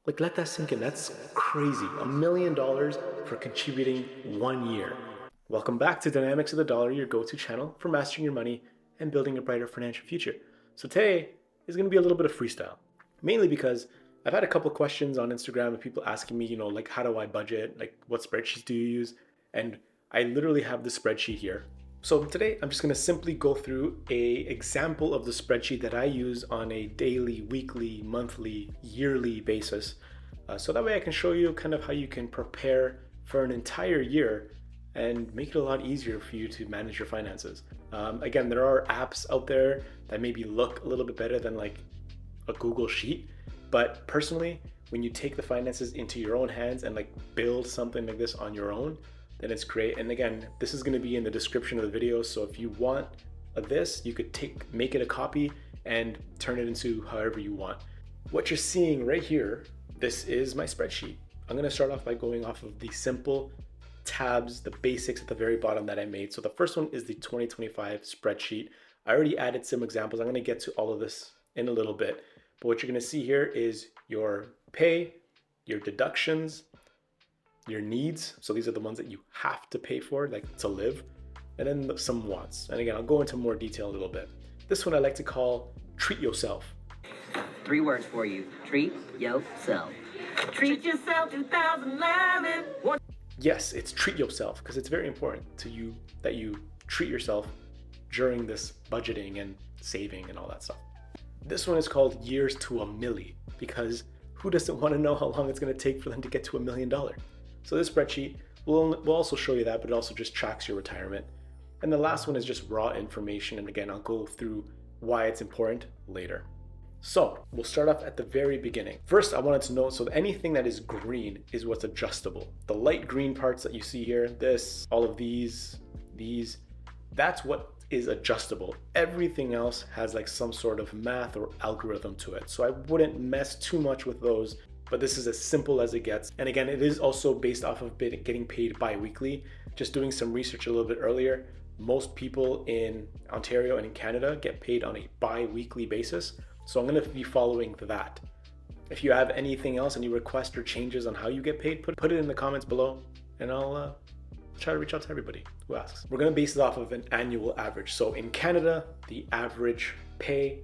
Like, let that sink in. That's crazy. $1 million for contributing 1 year. Welcome back to Dynamics of the Dollar, your go-to channel for mastering your money and building a brighter financial future. So today is going to be a little bit of freestyle, mainly because I've had a couple of questions on Instagram of people asking me, like, how do I budget? Like, what spreadsheets do you use? And I literally have the spreadsheet here. So today I'm just going to simply go through a example of the spreadsheet that I use on a daily, weekly, monthly, yearly basis. So that way I can show you kind of how you can prepare for an entire year and make it a lot easier for you to manage your finances. Again, there are apps out there that maybe look a little bit better than like a Google Sheet, but personally, when you take the finances into your own hands and like build something like this on your own, then it's great. And again, this is going to be in the description of the video. So if you want this, you could make it a copy and turn it into however you want. What you're seeing right here, this is my spreadsheet. I'm going to start off by going off of the simple tabs, the basics at the very bottom that I made. So the first one is the 2025 spreadsheet. I already added some examples. I'm going to get to all of this in a little bit. But what you're going to see here is your pay, your deductions, your needs. So these are the ones that you have to pay for, like to live, and then some wants. And again, I'll go into more detail a little bit. This one I like to call treat yourself. 3 words for you. Treat yourself. Treat yourself 2011. Yes, it's treat yourself because it's very important to you that you treat yourself during this budgeting and saving and all that stuff. This one is called years to a milli because who doesn't want to know how long it's going to take for them to get to $1 million? So this spreadsheet will also show you that, but it also just tracks your retirement. And the last one is just raw information. And again, I'll go through why it's important later. So we'll start off at the very beginning. First, I wanted to know, so anything that is green is what's adjustable. The light green parts that you see here, this, all of these, that's what is adjustable. Everything else has like some sort of math or algorithm to it. So I wouldn't mess too much with those, but this is as simple as it gets. And again, it is also based off of getting paid bi-weekly. Just doing some research a little bit earlier, most people in Ontario and in Canada get paid on a bi-weekly basis. So I'm going to be following that. If you have anything else, any requests or changes on how you get paid, put it in the comments below and I'll try to reach out to everybody who asks. We're going to base it off of an annual average. So in Canada, the average pay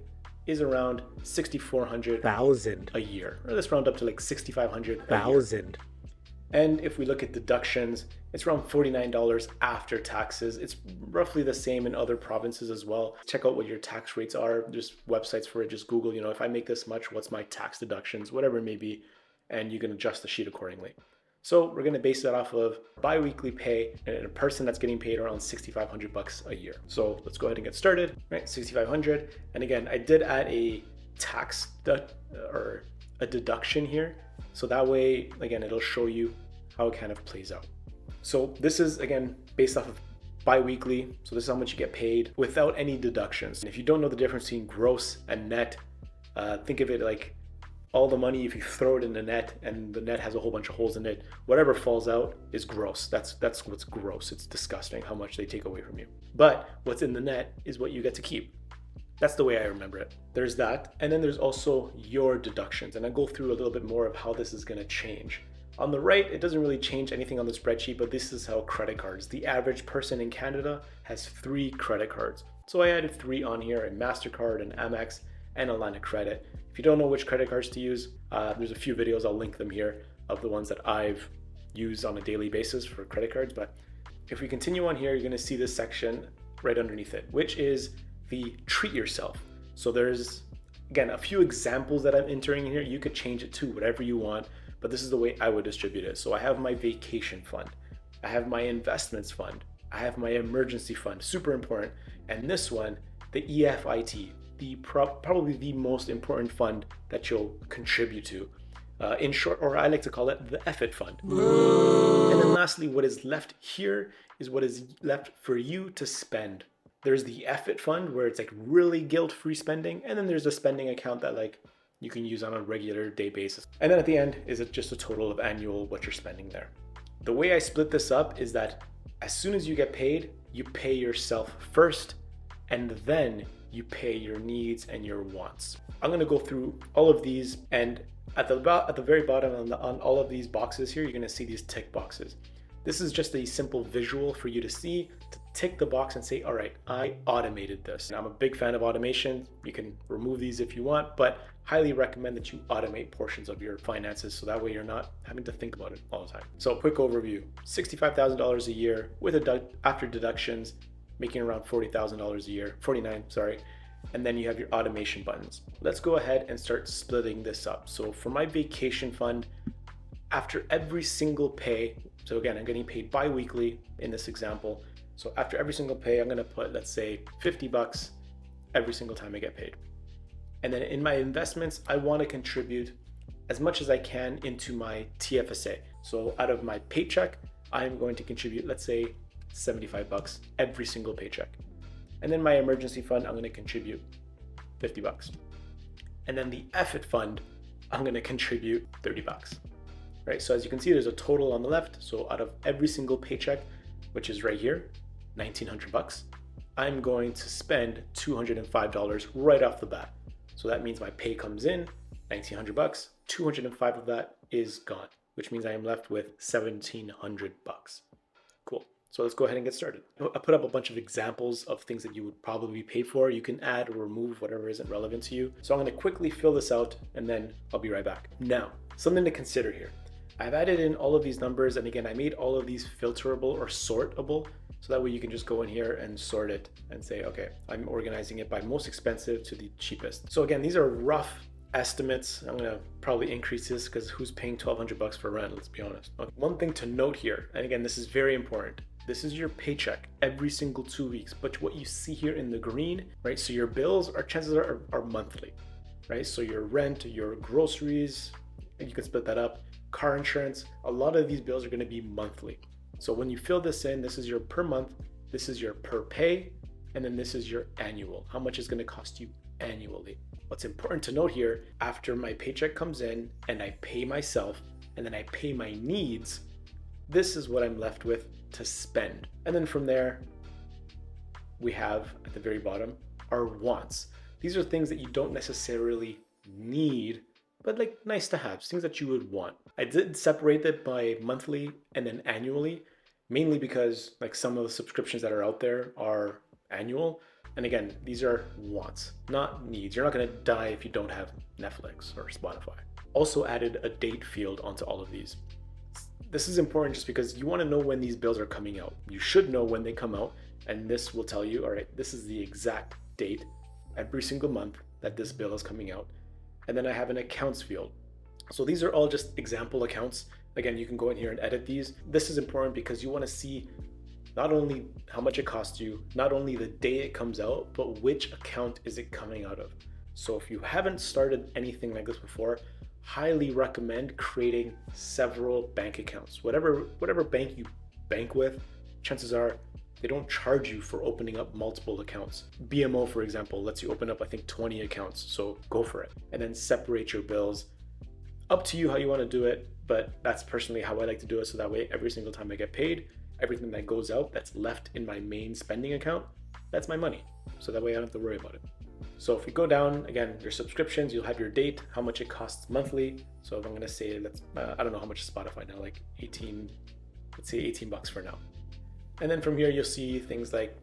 is around $6,400 a year. Or let's round up to like $6,500 And if we look at deductions, it's around $49 after taxes. It's roughly the same in other provinces as well. Check out what your tax rates are. There's websites for it. Just Google, if I make this much, what's my tax deductions, whatever it may be, and you can adjust the sheet accordingly. So we're going to base that off of bi-weekly pay and a person that's getting paid around $6,500 a year. So let's go ahead and get started, right? 6,500. And again, I did add a tax or a deduction here. So that way, again, it'll show you how it kind of plays out. So this is, again, based off of bi-weekly. So this is how much you get paid without any deductions. And if you don't know the difference between gross and net, think of it like all the money, if you throw it in the net and the net has a whole bunch of holes in it, whatever falls out is gross. That's what's gross. It's disgusting how much they take away from you. But what's in the net is what you get to keep. That's the way I remember it. There's that. And then there's also your deductions. And I'll go through a little bit more of how this is going to change. On the right, it doesn't really change anything on the spreadsheet, but this is how credit cards. The average person in Canada has 3 credit cards. So I added 3 on here, a MasterCard, an Amex, and a line of credit. If you don't know which credit cards to use, there's a few videos, I'll link them here, of the ones that I've used on a daily basis for credit cards. But if we continue on here, you're going to see this section right underneath it, which is the treat yourself. So there's, again, a few examples that I'm entering in here. You could change it to whatever you want, but this is the way I would distribute it. So I have my vacation fund, I have my investments fund, I have my emergency fund, super important, and this one, the EFIT, probably the most important fund that you'll contribute to. In short, or I like to call it the EFIT fund. And then lastly, what is left here is what is left for you to spend. There's the EFIT fund where it's like really guilt-free spending, and then there's a spending account that like you can use on a regular day basis. And then at the end is it just a total of annual what you're spending there. The way I split this up is that as soon as you get paid, you pay yourself first, and then you pay your needs and your wants. I'm gonna go through all of these, and At the very bottom on all of these boxes here, you're going to see these tick boxes. This is just a simple visual for you to see, to tick the box and say, all right, I automated this. And I'm a big fan of automation. You can remove these if you want, but highly recommend that you automate portions of your finances so that way you're not having to think about it all the time. So quick overview, $65,000 a year with after deductions, making around $40,000 a year, 49, sorry. And then you have your automation buttons. Let's go ahead and start splitting this up. So for my vacation fund, after every single pay, so again, I'm getting paid bi-weekly in this example. So after every single pay, I'm gonna put, let's say, $50 every single time I get paid. And then in my investments, I wanna contribute as much as I can into my TFSA. So out of my paycheck, I'm going to contribute, let's say, $75 every single paycheck. And then my emergency fund, I'm gonna contribute $50. And then the EFIT fund, I'm gonna contribute $30. Right, so as you can see, there's a total on the left. So out of every single paycheck, which is right here, $1,900, I'm going to spend $205 right off the bat. So that means my pay comes in, $1,900, 205 of that is gone, which means I am left with $1,700. Cool. So let's go ahead and get started. I put up a bunch of examples of things that you would probably pay for. You can add or remove whatever isn't relevant to you. So I'm going to quickly fill this out and then I'll be right back. Now, something to consider here. I've added in all of these numbers, and again, I made all of these filterable or sortable, so that way you can just go in here and sort it and say, okay, I'm organizing it by most expensive to the cheapest. So again, these are rough estimates. I'm gonna probably increase this because who's paying $1,200 for rent, let's be honest. Okay. One thing to note here, and again, this is very important. This is your paycheck every single 2 weeks, but what you see here in the green, right? So your bills are, chances are monthly, right? So your rent, your groceries, and you can split that up. Car insurance, a lot of these bills are going to be monthly. So when you fill this in, this is your per month, this is your per pay, and then this is your annual. How much is going to cost you annually? What's important to note here, after my paycheck comes in and I pay myself and then I pay my needs, this is what I'm left with to spend. And then from there, we have at the very bottom our wants. These are things that you don't necessarily need, but like nice to have, things that you would want. I did separate it by monthly and then annually, mainly because like some of the subscriptions that are out there are annual. And again, these are wants, not needs. You're not gonna die if you don't have Netflix or Spotify. Also added a date field onto all of these. This is important just because you wanna know when these bills are coming out. You should know when they come out, and this will tell you, all right, this is the exact date every single month that this bill is coming out. And then I have an accounts field. So these are all just example accounts. Again, you can go in here and edit these. This is important because you want to see not only how much it costs you, not only the day it comes out, but which account is it coming out of. So if you haven't started anything like this before, highly recommend creating several bank accounts. Whatever bank you bank with, chances are they don't charge you for opening up multiple accounts. BMO, for example, lets you open up, I think, 20 accounts, so go for it. And then separate your bills. Up to you how you want to do it, but that's personally how I like to do it, so that way every single time I get paid, everything that goes out that's left in my main spending account, that's my money. So that way I don't have to worry about it. So if we go down, again, your subscriptions, you'll have your date, how much it costs monthly. So if I'm gonna say, I don't know how much is Spotify now, like 18, let's say $18 for now. And then from here, you'll see things like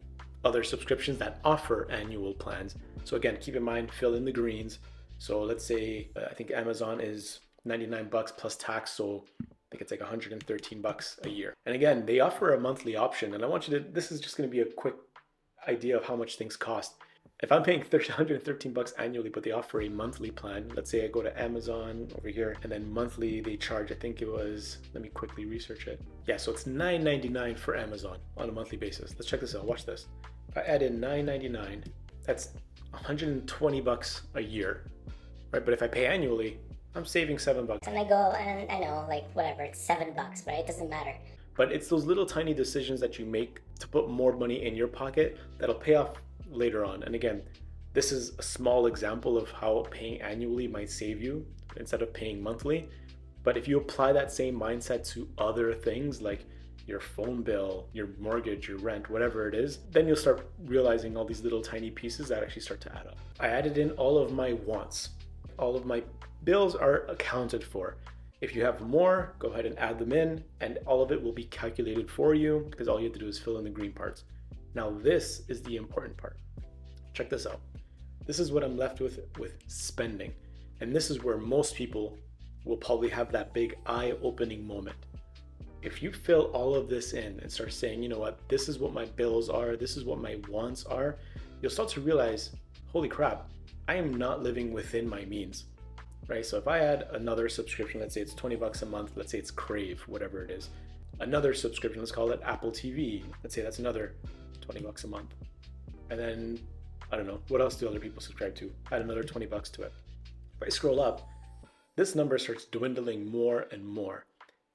other subscriptions that offer annual plans. So again, keep in mind, fill in the greens. So let's say, I think Amazon is $99 plus tax. So I think it's like $113 a year. And again, they offer a monthly option. And I want you to, this is just gonna be a quick idea of how much things cost. If I'm paying $113 annually, but they offer a monthly plan, let's say I go to Amazon over here, and then monthly they charge, I think it was, let me quickly research it. Yeah, so it's $9.99 for Amazon on a monthly basis. Let's check this out, watch this. If I add in $9.99, that's $120 a year, right? But if I pay annually, I'm saving $7. And I go and I know, like, whatever, it's $7, right? It doesn't matter. But it's those little tiny decisions that you make to put more money in your pocket that'll pay off later on. And again, this is a small example of how paying annually might save you instead of paying monthly. But if you apply that same mindset to other things like your phone bill, your mortgage, your rent, whatever it is, then you'll start realizing all these little tiny pieces that actually start to add up. I added in all of my wants, all of my bills are accounted for. If you have more, go ahead and add them in, and all of it will be calculated for you because all you have to do is fill in the green parts. Now, this is the important part. Check this out. This is what I'm left with spending. And this is where most people will probably have that big eye-opening moment. If you fill all of this in and start saying, you know what, this is what my bills are, this is what my wants are, you'll start to realize, holy crap, I am not living within my means, right? So if I add another subscription, let's say it's $20 a month, let's say it's Crave, whatever it is, another subscription, let's call it Apple TV, let's say that's another $20 a month. And then, I don't know, what else do other people subscribe to? Add another $20 to it. If I scroll up, this number starts dwindling more and more.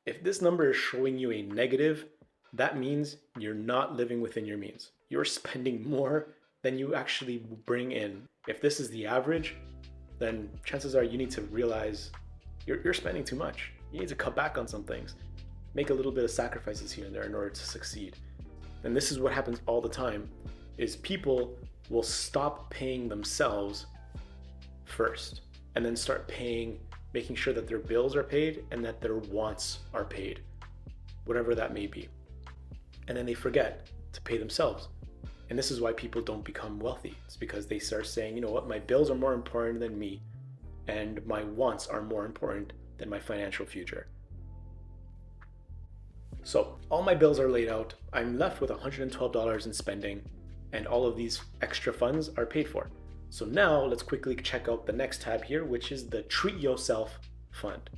If this number is showing you a negative, that means you're not living within your means. You're spending more than you actually bring in. If this is the average, then chances are you need to realize you're spending too much. You need to cut back on some things. Make a little bit of sacrifices here and there in order to succeed. And this is what happens all the time, is people will stop paying themselves first and then start making sure that their bills are paid and that their wants are paid, whatever that may be. And then they forget to pay themselves. And this is why people don't become wealthy. It's because they start saying, you know what, my bills are more important than me and my wants are more important than my financial future. So all my bills are laid out. I'm left with $112 in spending and all of these extra funds are paid for. So now let's quickly check out the next tab here, which is the Treat Yourself Fund.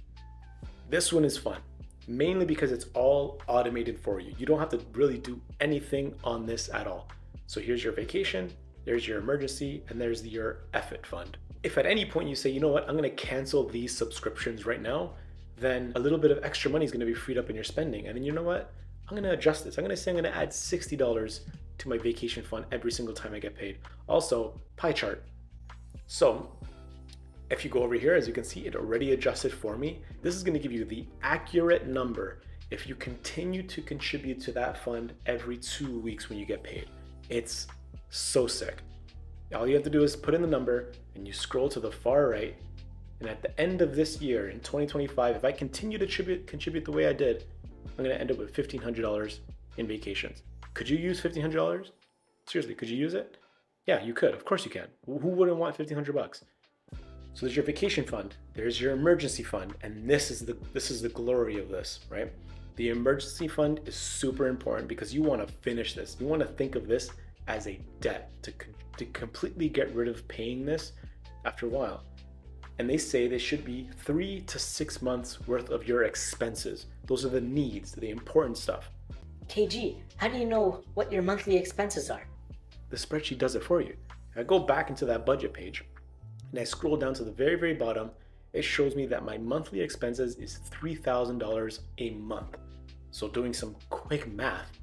This one is fun, mainly because it's all automated for you. You don't have to really do anything on this at all. So here's your vacation, there's your emergency, and there's your effort fund. If at any point you say, you know what, I'm gonna cancel these subscriptions right now, then a little bit of extra money is gonna be freed up in your spending. And then you know what, I'm gonna adjust this. I'm gonna say I'm gonna add $60 to my vacation fund every single time I get paid. Also, pie chart. So if you go over here, as you can see, it already adjusted for me. This is gonna give you the accurate number if you continue to contribute to that fund every 2 weeks when you get paid. It's so sick. All you have to do is put in the number and you scroll to the far right. And at the end of this year, in 2025, if I continue to contribute the way I did, I'm gonna end up with $1,500 in vacations. Could you use $1,500? Seriously, could you use it? Yeah, you could. Of course you can. Who wouldn't want $1,500? So there's your vacation fund, there's your emergency fund, and this is the glory of this, right? The emergency fund is super important because you want to finish this. You want to think of this as a debt to completely get rid of paying this after a while. And they say they should be 3 to 6 months worth of your expenses. Those are the needs, the important stuff. KG, how do you know what your monthly expenses are? The spreadsheet does it for you. If I go back into that budget page and I scroll down to the very, very bottom, it shows me that my monthly expenses is $3,000 a month. So doing some quick math,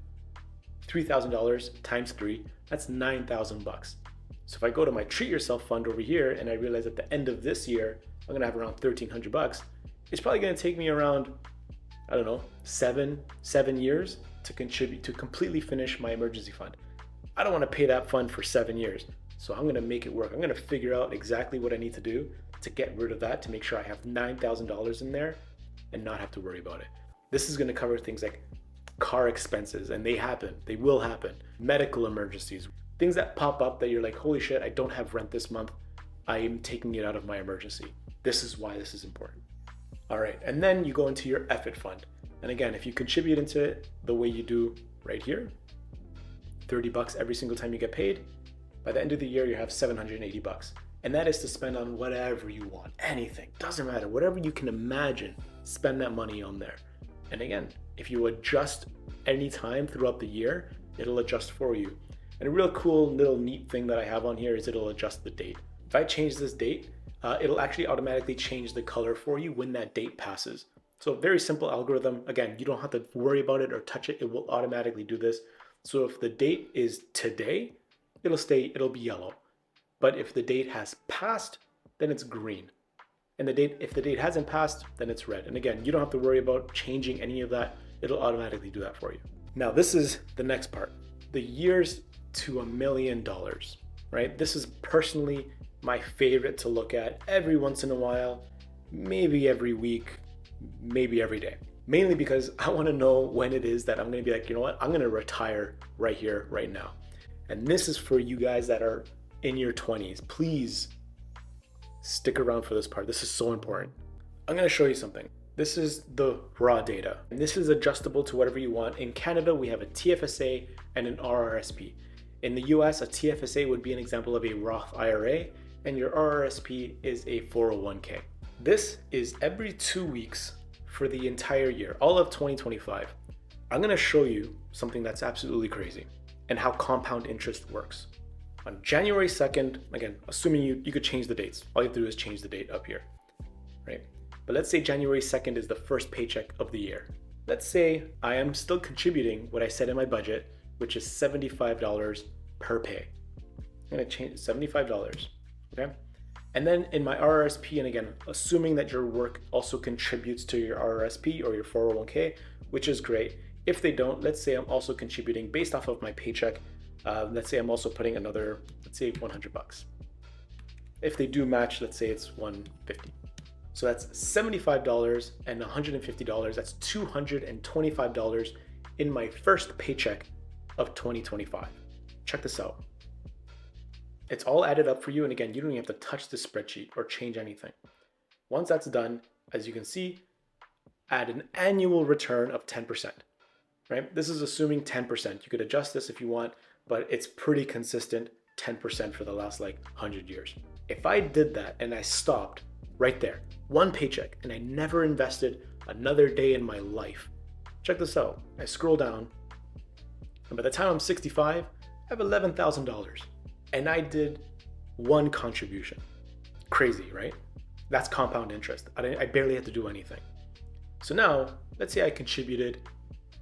$3,000 times 3, that's $9,000. So if I go to my Treat Yourself fund over here and I realize at the end of this year, I'm gonna have around $1,300, it's probably gonna take me around, I don't know, seven years to completely finish my emergency fund. I don't wanna pay that fund for 7 years. So I'm gonna make it work. I'm gonna figure out exactly what I need to do to get rid of that, to make sure I have $9,000 in there and not have to worry about it. This is gonna cover things like car expenses, and they will happen. Medical emergencies, things that pop up that you're like, holy shit, I don't have rent this month. I am taking it out of my emergency. This is why this is important. All right, and then you go into your effort fund. And again, if you contribute into it the way you do right here, $30 every single time you get paid, by the end of the year, you have $780. And that is to spend on whatever you want, anything, doesn't matter, whatever you can imagine, spend that money on there. And again, if you adjust any time throughout the year, it'll adjust for you. And a real cool little neat thing that I have on here is it'll adjust the date. If I change this date, it'll actually automatically change the color for you when that date passes. So very simple algorithm. Again, you don't have to worry about it or touch it. It will automatically do this. So if the date is today, it'll be yellow. But if the date has passed, then it's green. And if the date hasn't passed, then it's red. And again, you don't have to worry about changing any of that. It'll automatically do that for you. Now, this is the next part, the years to $1 million, right? This is personally my favorite to look at every once in a while. maybe every week, maybe every day. Mainly because I want to know when it is that I'm going to be like, you know what, I'm going to retire right here, right now. And this is for you guys that are in your 20s. Please stick around for this part. This is so important. I'm going to show you something. This is the raw data, and this is adjustable to whatever you want. In Canada, we have a TFSA and an RRSP. In the US, a TFSA would be an example of a Roth IRA, and your RRSP is a 401k. This is every 2 weeks for the entire year, all of 2025. I'm gonna show you something that's absolutely crazy and how compound interest works. On January 2nd, again, assuming you could change the dates. All you have to do is change the date up here, right? But let's say January 2nd is the first paycheck of the year. Let's say I am still contributing what I said in my budget, which is $75 per pay. I'm gonna change $75, okay? And then in my RRSP, and again, assuming that your work also contributes to your RRSP or your 401k, which is great. If they don't, let's say I'm also contributing based off of my paycheck. Let's say I'm also putting another, let's say $100. If they do match, let's say it's $150. So that's $75 and $150. That's $225 in my first paycheck of 2025. Check this out. It's all added up for you. And again, you don't even have to touch the spreadsheet or change anything. Once that's done, as you can see, add an annual return of 10%, right? This is assuming 10%. You could adjust this if you want, but it's pretty consistent, 10% for the last like 100 years. If I did that and I stopped right there, one paycheck, and I never invested another day in my life, check this out. I scroll down, and by the time I'm 65, I have $11,000. And I did one contribution. Crazy, right? That's compound interest. I barely had to do anything. So now, let's say I contributed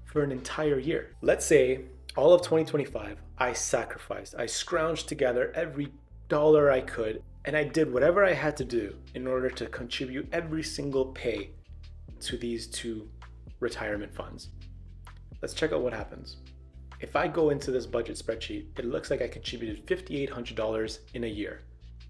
for an entire year. Let's say all of 2025, I sacrificed. I scrounged together every dollar I could, and I did whatever I had to do in order to contribute every single pay to these two retirement funds. Let's check out what happens. If I go into this budget spreadsheet, it looks like I contributed $5,800 in a year.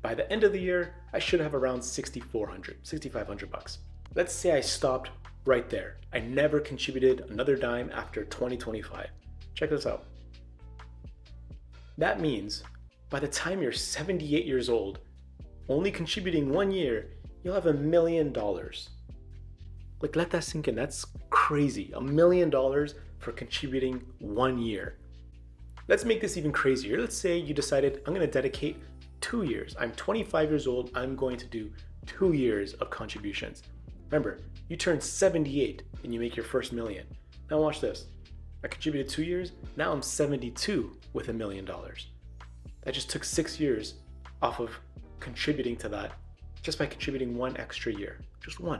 By the end of the year, I should have around $6,500. Let's say I stopped right there. I never contributed another dime after 2025. Check this out. That means by the time you're 78 years old, only contributing 1 year, you'll have $1 million. Like, let that sink in. That's crazy. $1 million for contributing 1 year. Let's make this even crazier. Let's say you decided, I'm going to dedicate 2 years. I'm 25 years old. I'm going to do 2 years of contributions. Remember, you turn 78 and you make your first million. Now watch this. I contributed 2 years. Now I'm 72 with $1 million. That just took 6 years off of contributing to that just by contributing one extra year. Just one.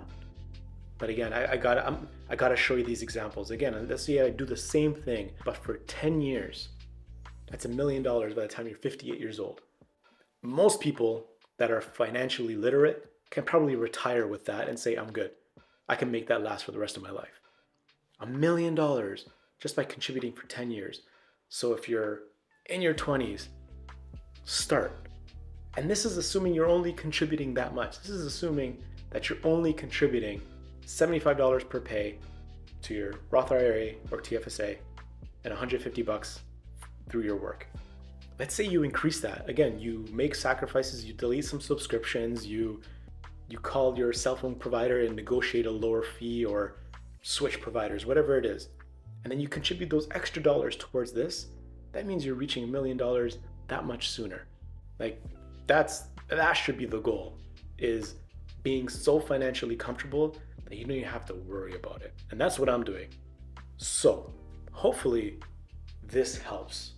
But again, I gotta show you these examples. Again, let's say I do the same thing, but for 10 years. That's $1 million by the time you're 58 years old. Most people that are financially literate can probably retire with that and say, I'm good. I can make that last for the rest of my life. $1 million just by contributing for 10 years. So if you're in your 20s, start. And this is assuming you're only contributing that much. This is assuming that you're only contributing $75 per pay to your Roth IRA or TFSA and $150 through your work. Let's say you increase that. Again, you make sacrifices, you delete some subscriptions, you call your cell phone provider and negotiate a lower fee or switch providers, whatever it is. And then you contribute those extra dollars towards this. That means you're reaching $1 million that much sooner. Like that should be the goal, is being so financially comfortable that you don't even have to worry about it. And that's what I'm doing. So hopefully this helps.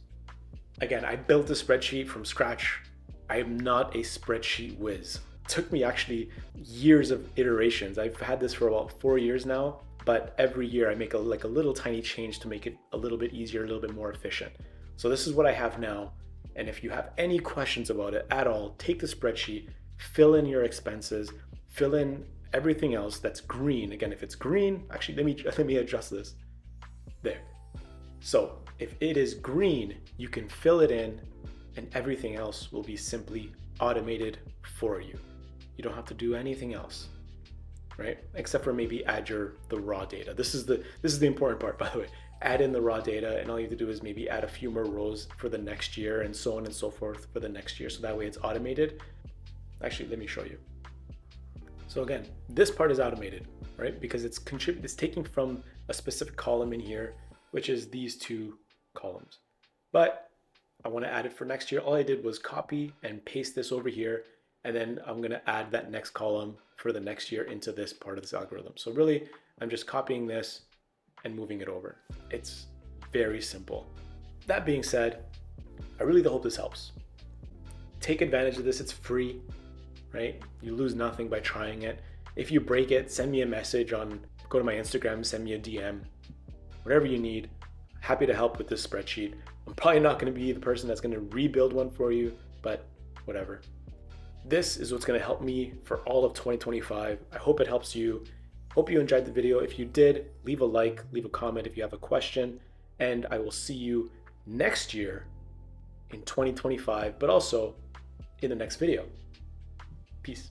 Again, I built a spreadsheet from scratch. I am not a spreadsheet whiz. It took me actually years of iterations. I've had this for about 4 years now, but every year I make a little tiny change to make it a little bit easier, a little bit more efficient. So this is what I have now. And if you have any questions about it at all, take the spreadsheet, fill in your expenses, fill in everything else that's green. Again, if it's green, actually, let me adjust this. There. So if it is green, you can fill it in and everything else will be simply automated for you. You don't have to do anything else. right? Except for maybe add the raw data. This is the important part, by the way. Add in the raw data, and all you have to do is maybe add a few more rows for the next year and so on and so forth for the next year. So that way it's automated. Actually, let me show you. So again, this part is automated, right? Because it's taking from a specific column in here, which is these two columns. But I want to add it for next year. All I did was copy and paste this over here, and then I'm going to add that next column for the next year into this part of this algorithm. So really, I'm just copying this and moving it over. It's very simple. That being said, I really hope this helps. Take advantage of this. It's free, right? You lose nothing by trying it. If you break it, send me a message go to my Instagram, send me a DM, whatever you need. Happy to help with this spreadsheet. I'm probably not going to be the person that's going to rebuild one for you, but whatever. This is what's going to help me for all of 2025. I hope it helps you. Hope you enjoyed the video. If you did, leave a like, leave a comment if you have a question, and I will see you next year in 2025, but also in the next video. Peace.